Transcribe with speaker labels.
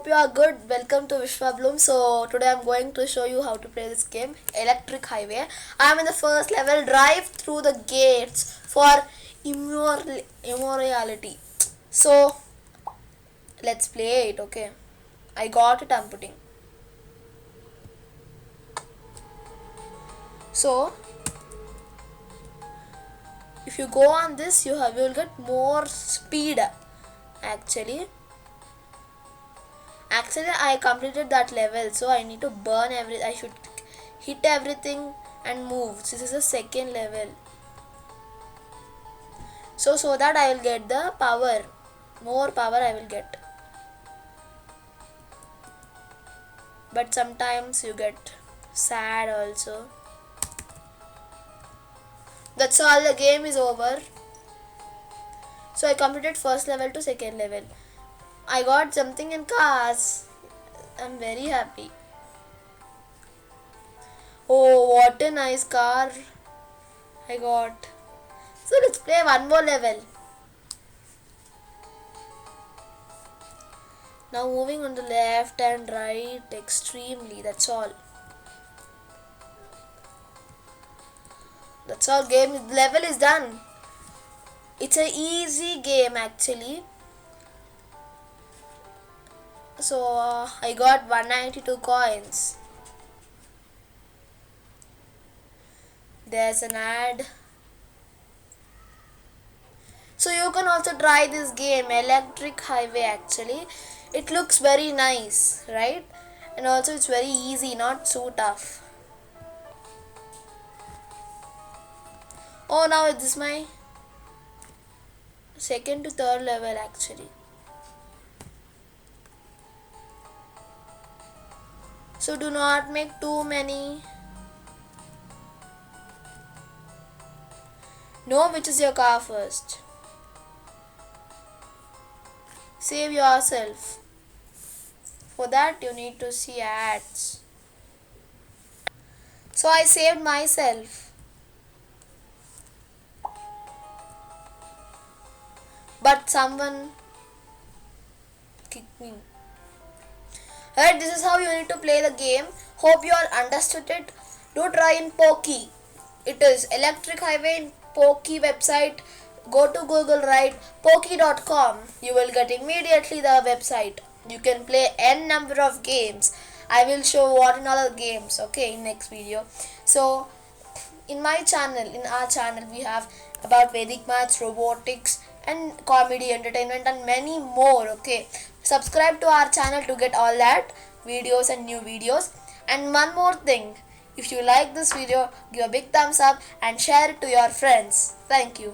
Speaker 1: hope you are good. Welcome to Vishwablooms. So today I'm going to show you how to play this game, Electric Highway. I'm in the first level, drive through the gates for immortality. So let's play it, okay? I got it, I'm putting. So if you go on this, you will get more speed actually. I completed that level, so I need to burn I should hit everything and move. This is the second level. So that I will get the power. More power I will get. But sometimes you get sad also. That's all, the game is over. So I completed first level to second level. I got something in cars. I'm very happy. Oh, what a nice car I got. So let's play one more level. Now moving on the left and right extremely. That's all. That's all. Level is done. It's an easy game actually. So I got 192 coins. There's an ad. So you can also try this game, Electric Highway actually. It looks very nice, right? And also it's very easy, not so tough. Oh, now this is my second to third level actually. So do not make too many. Know which is your car first. Save yourself. For that you need to see ads. So I saved myself. But someone kicked me. Alright, this is how you need to play the game. Hope you all understood it. Do try in Poki. It is Electric Highway in Poki website. Go to Google, write Poki.com. You will get immediately the website. You can play n number of games. I will show what in other games, okay, in next video. So in our channel we have about Vedic maths, robotics and comedy, entertainment and many more, okay. Subscribe to our channel to get all that videos and new videos. And one more thing, if you like this video, give a big thumbs up and share it to your friends. Thank you.